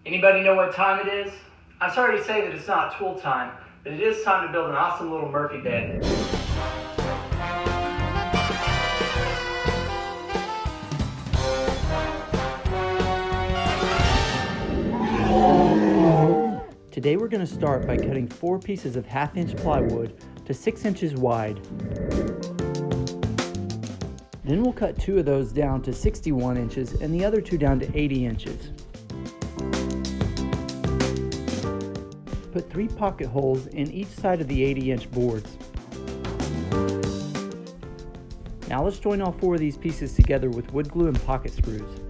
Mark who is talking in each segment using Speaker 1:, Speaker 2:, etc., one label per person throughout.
Speaker 1: Anybody know what time it is? I'm sorry to say that it's not tool time, but it is time to build an awesome little Murphy bed.
Speaker 2: Today we're going to start by cutting 4 pieces of 1/2-inch plywood to 6 inches wide. Then we'll cut 2 of those down to 61 inches and the other 2 down to 80 inches. Put 3 pocket holes in each side of the 80-inch boards. Now let's join all 4 of these pieces together with wood glue and pocket screws.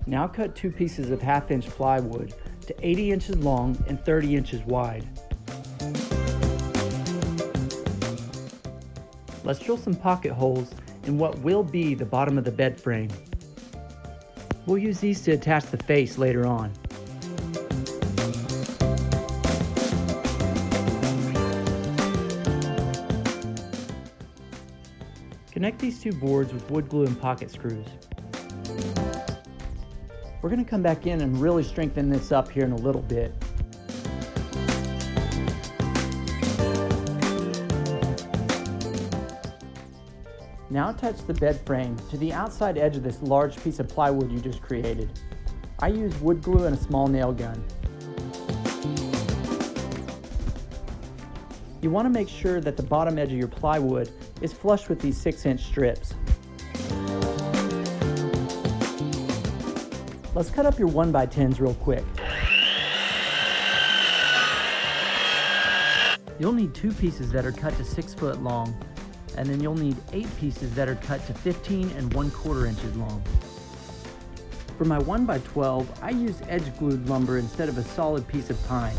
Speaker 2: Now cut 2 pieces of 1/2-inch plywood to 80 inches long and 30 inches wide. Let's drill some pocket holes in what will be the bottom of the bed frame. We'll use these to attach the face later on. Connect these 2 boards with wood glue and pocket screws. We're going to come back in and really strengthen this up here in a little bit. Now attach the bed frame to the outside edge of this large piece of plywood you just created. I use wood glue and a small nail gun. You want to make sure that the bottom edge of your plywood is flush with these 6-inch strips. Let's cut up your 1x10s real quick. You'll need 2 pieces that are cut to 6 foot long, and then you'll need 8 pieces that are cut to 15 1/4 inches long. For my 1x12, I use edge-glued lumber instead of a solid piece of pine.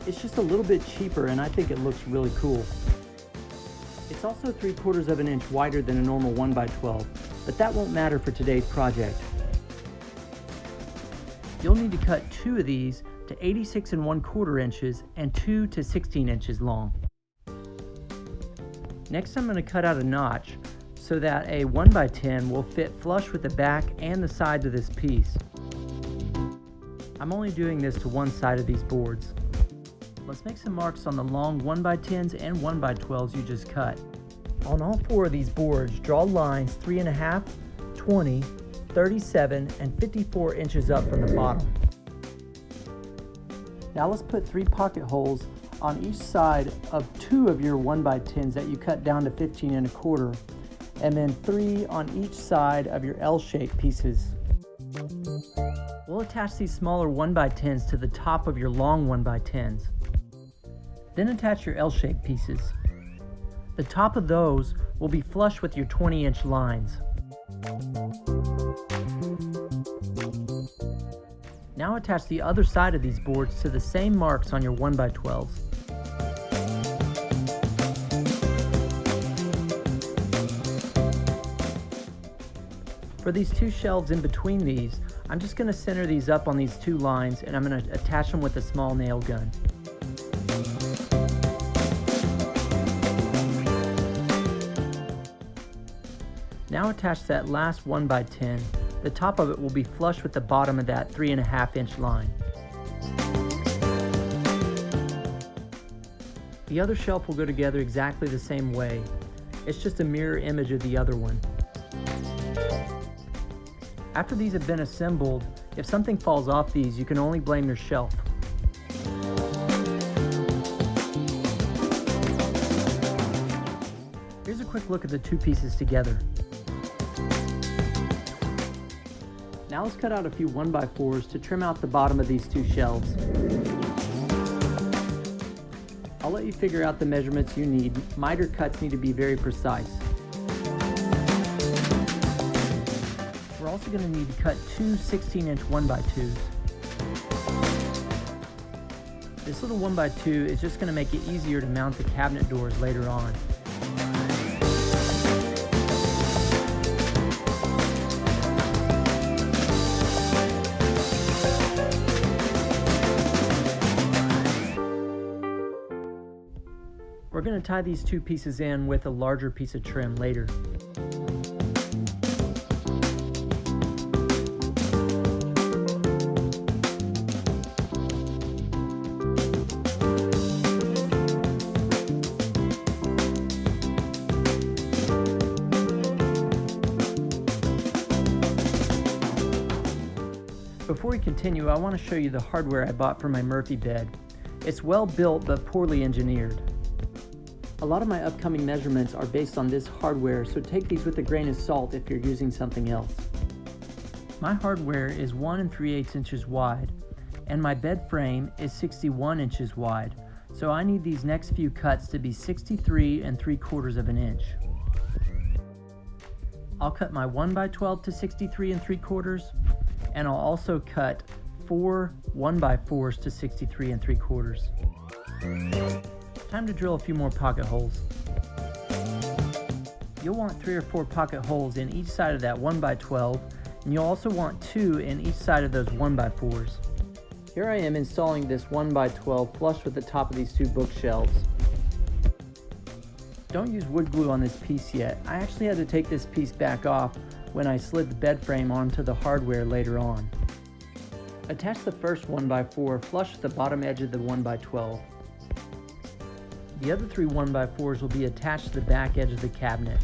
Speaker 2: It's just a little bit cheaper and I think it looks really cool. It's also 3/4 of an inch wider than a normal 1x12, but that won't matter for today's project. You'll need to cut 2 of these to 86 1/4 inches and 2 to 16 inches long. Next, I'm going to cut out a notch so that a 1x10 will fit flush with the back and the sides of this piece. I'm only doing this to one side of these boards. Let's make some marks on the long 1x10s and 1x12s you just cut. On all 4 of these boards, draw lines 3.5, 20, 37 and 54 inches up from the bottom. Now let's put 3 pocket holes on each side of 2 of your 1x10s that you cut down to 15 1/4, and then 3 on each side of your L-shaped pieces. We'll attach these smaller 1x10s to the top of your long 1x10s. Then attach your L-shaped pieces. The top of those will be flush with your 20-inch lines. Now attach the other side of these boards to the same marks on your 1x12s. For these 2 shelves in between these, I'm just going to center these up on these 2 lines and I'm going to attach them with a small nail gun. Now attach that last 1x10. The top of it will be flush with the bottom of that 3.5-inch line. The other shelf will go together exactly the same way. It's just a mirror image of the other one. After these have been assembled, if something falls off these, you can only blame your shelf. Here's a quick look at the 2 pieces together. Now let's cut out a few 1x4s to trim out the bottom of these 2 shelves. I'll let you figure out the measurements you need. Miter cuts need to be very precise. We're also going to need to cut 2 16-inch 1x2s. This little 1x2 is just going to make it easier to mount the cabinet doors later on. We're going to tie these two pieces in with a larger piece of trim later. Before we continue, I want to show you the hardware I bought for my Murphy bed. It's well built but poorly engineered. A lot of my upcoming measurements are based on this hardware, so take these with a grain of salt if you're using something else. My hardware is 1 3/8 inches wide, and my bed frame is 61 inches wide, so I need these next few cuts to be 63 3/4 inch. I'll cut my 1x12 to 63 3/4, and I'll also cut 4 1x4s to 63 3/4. Time to drill a few more pocket holes. You'll want 3 or 4 pocket holes in each side of that 1x12, and you'll also want 2 in each side of those 1x4s. Here I am installing this 1x12 flush with the top of these two bookshelves. Don't use wood glue on this piece yet. I actually had to take this piece back off when I slid the bed frame onto the hardware later on. Attach the first 1x4 flush with the bottom edge of the 1x12. The other 3 1x4s will be attached to the back edge of the cabinet.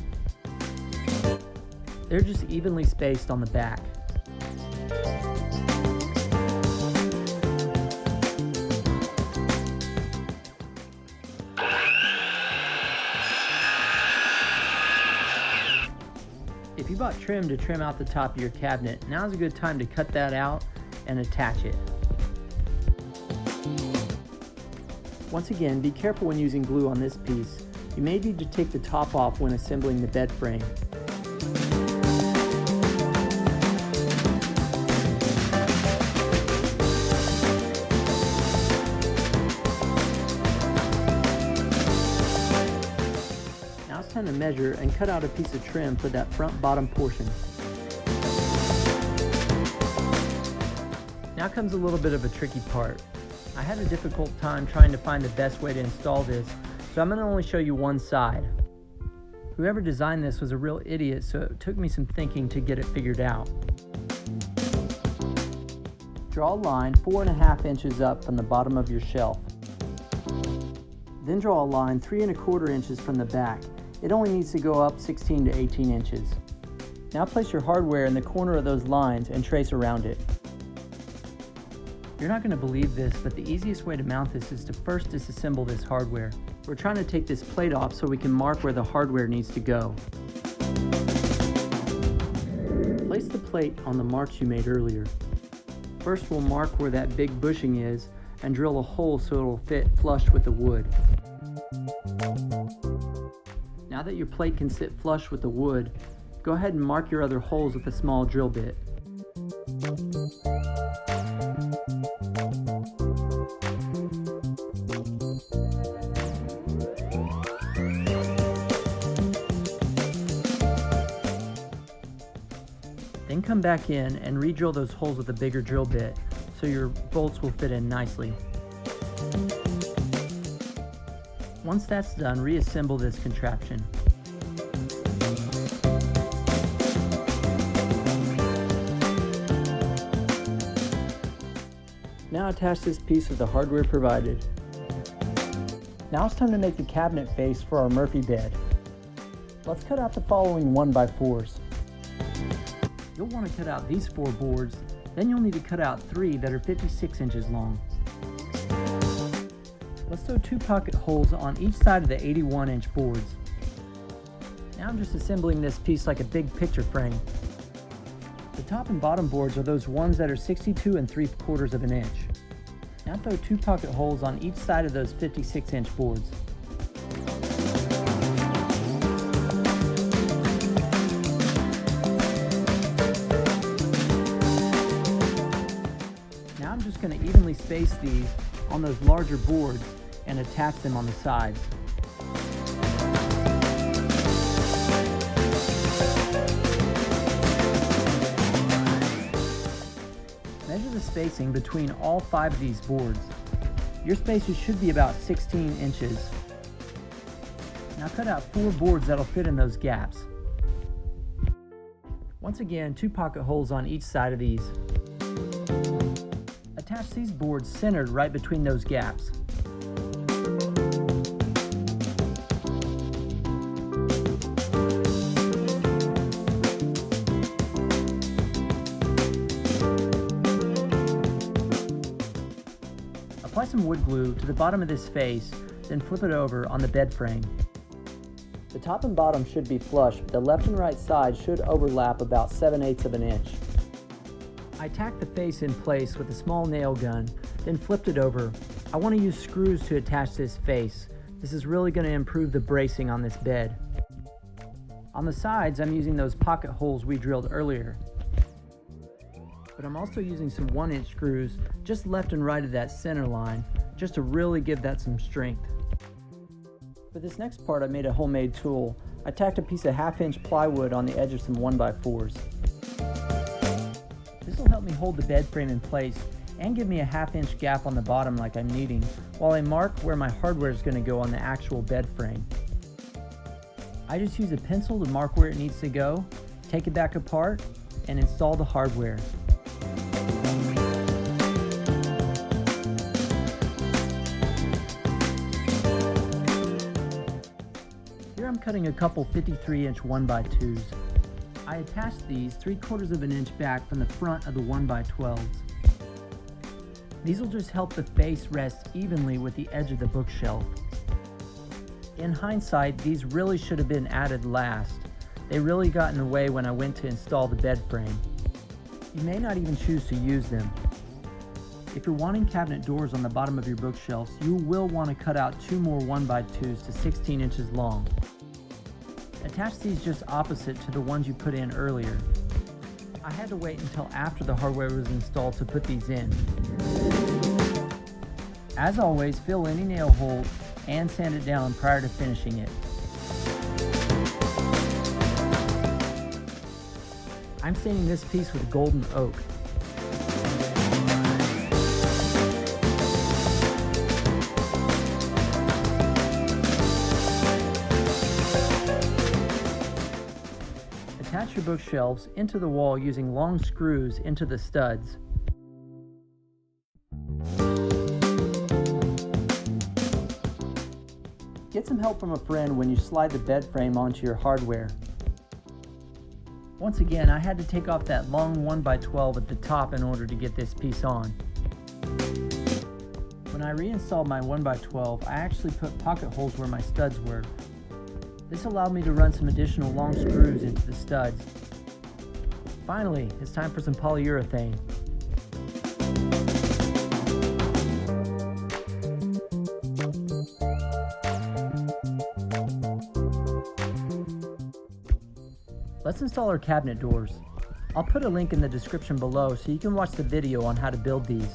Speaker 2: They're just evenly spaced on the back. If you bought trim to trim out the top of your cabinet, now's a good time to cut that out and attach it. Once again, be careful when using glue on this piece. You may need to take the top off when assembling the bed frame. Now it's time to measure and cut out a piece of trim for that front bottom portion. Now comes a little bit of a tricky part. I had a difficult time trying to find the best way to install this, so I'm going to only show you one side. Whoever designed this was a real idiot, so it took me some thinking to get it figured out. Draw a line 4 1/2 inches up from the bottom of your shelf. Then draw a line 3 1/4 inches from the back. It only needs to go up 16 to 18 inches. Now place your hardware in the corner of those lines and trace around it. You're not going to believe this, but the easiest way to mount this is to first disassemble this hardware. We're trying to take this plate off so we can mark where the hardware needs to go. Place the plate on the marks you made earlier. First we'll mark where that big bushing is and drill a hole so it'll fit flush with the wood. Now that your plate can sit flush with the wood, go ahead and mark your other holes with a small drill bit. Then come back in and re-drill those holes with a bigger drill bit so your bolts will fit in nicely. Once that's done, reassemble this contraption. Now attach this piece with the hardware provided. Now it's time to make the cabinet face for our Murphy bed. Let's cut out the following 1x4s. You'll want to cut out these 4 boards, then you'll need to cut out 3 that are 56 inches long. Let's sew 2 pocket holes on each side of the 81-inch boards. Now I'm just assembling this piece like a big picture frame. The top and bottom boards are those ones that are 62 3/4 inch. Now throw 2 pocket holes on each side of those 56-inch boards. just going to evenly space these on those larger boards and attach them on the sides. Measure the spacing between all 5 of these boards. Your spaces should be about 16 inches. Now cut out 4 boards that'll fit in those gaps. Once again, 2 pocket holes on each side of these. Attach these boards centered right between those gaps. Apply some wood glue to the bottom of this face, then flip it over on the bed frame. The top and bottom should be flush, but the left and right side should overlap about 7/8 of an inch. I tacked the face in place with a small nail gun, then flipped it over. I want to use screws to attach this face. This is really going to improve the bracing on this bed. On the sides, I'm using those pocket holes we drilled earlier. But I'm also using some 1-inch screws just left and right of that center line, just to really give that some strength. For this next part, I made a homemade tool. I tacked a piece of 1/2-inch plywood on the edge of some 1x4s. This will help me hold the bed frame in place and give me a 1/2-inch gap on the bottom like I'm needing, while I mark where my hardware is going to go on the actual bed frame. I just use a pencil to mark where it needs to go, take it back apart, and install the hardware. Here I'm cutting a couple 53-inch 1x2s. I attached these 3/4 of an inch back from the front of the 1x12s. These will just help the face rest evenly with the edge of the bookshelf. In hindsight, these really should have been added last. They really got in the way when I went to install the bed frame. You may not even choose to use them. If you're wanting cabinet doors on the bottom of your bookshelves, you will want to cut out 2 more 1x2s to 16 inches long. Attach these just opposite to the ones you put in earlier. I had to wait until after the hardware was installed to put these in. As always, fill any nail hole and sand it down prior to finishing it. I'm staining this piece with golden oak. Attach your bookshelves into the wall using long screws into the studs. Get some help from a friend when you slide the bed frame onto your hardware. Once again, I had to take off that long 1x12 at the top in order to get this piece on. When I reinstalled my 1x12, I actually put pocket holes where my studs were. This allowed me to run some additional long screws into the studs. Finally, it's time for some polyurethane. Let's install our cabinet doors. I'll put a link in the description below so you can watch the video on how to build these.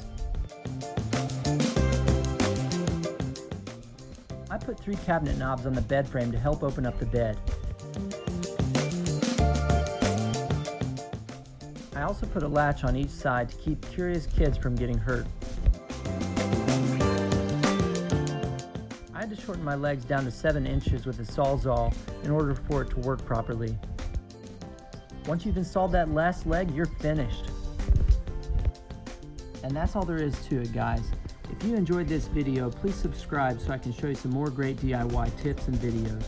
Speaker 2: I put 3 cabinet knobs on the bed frame to help open up the bed. I also put a latch on each side to keep curious kids from getting hurt. I had to shorten my legs down to 7 inches with a Sawzall in order for it to work properly. Once you've installed that last leg, you're finished. And that's all there is to it, guys. If you enjoyed this video, please subscribe so I can show you some more great DIY tips and videos.